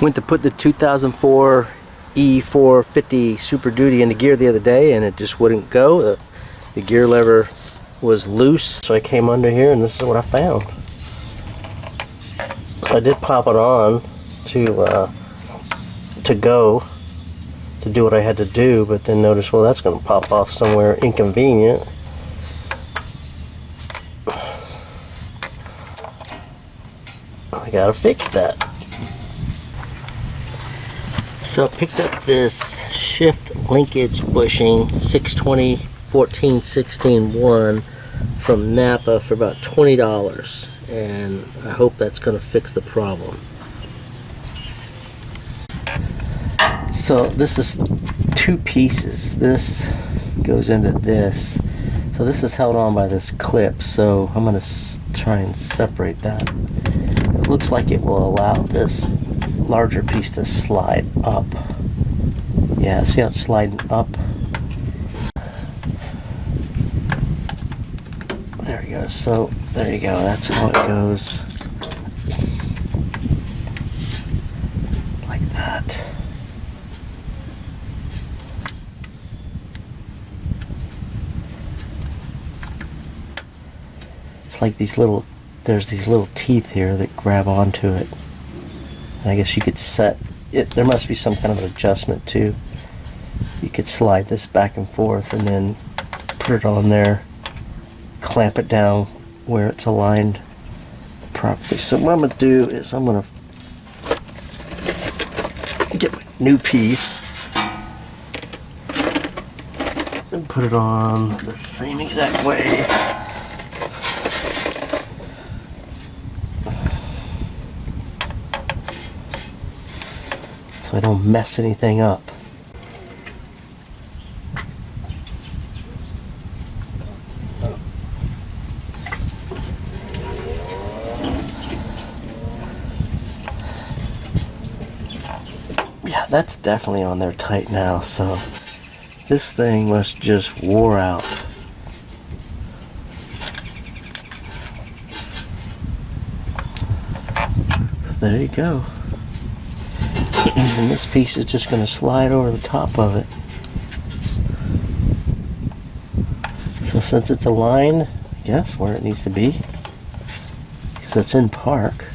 Went to put the 2004 E-450 Super Duty into gear the other day and it just wouldn't go. The gear lever was loose, so I came under here and this is what I found. So I did pop it on to do what I had to do, but then noticed, well, that's going to pop off somewhere inconvenient. I gotta fix that. So I picked up this shift linkage bushing 620 14-16-1 from NAPA for about $20, and I hope that's going to fix the problem. So this is two pieces. This goes into this. So this is held on by this clip, so I'm going to try and separate that. It looks like it will allow this larger piece to slide up. Yeah, see how it's sliding up? There we go. So there you go. That's how it goes. Like that. It's like these little, there's these little teeth here that grab onto it. I guess you could set it, there must be some kind of adjustment too. You could slide this back and forth and then put it on there, clamp it down where it's aligned properly. So what I'm going to do is I'm going to get my new piece and put it on the same exact way. So I don't mess anything up. Yeah, that's definitely on there tight now, so this thing must just wore out. There you go. And this piece is just going to slide over the top of it. So since it's aligned, I guess where it needs to be, because it's in park,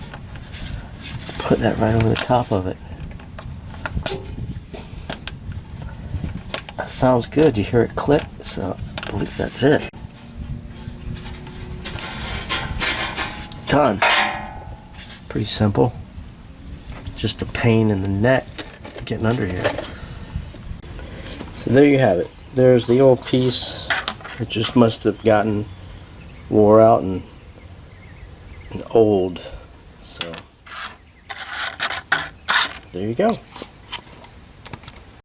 put that right over the top of it. That sounds good. You hear it click, so I believe that's it. Done. Pretty simple. Just a pain in the neck getting under here. So there you have it. There's the old piece. It just must have gotten wore out and old. So there you go.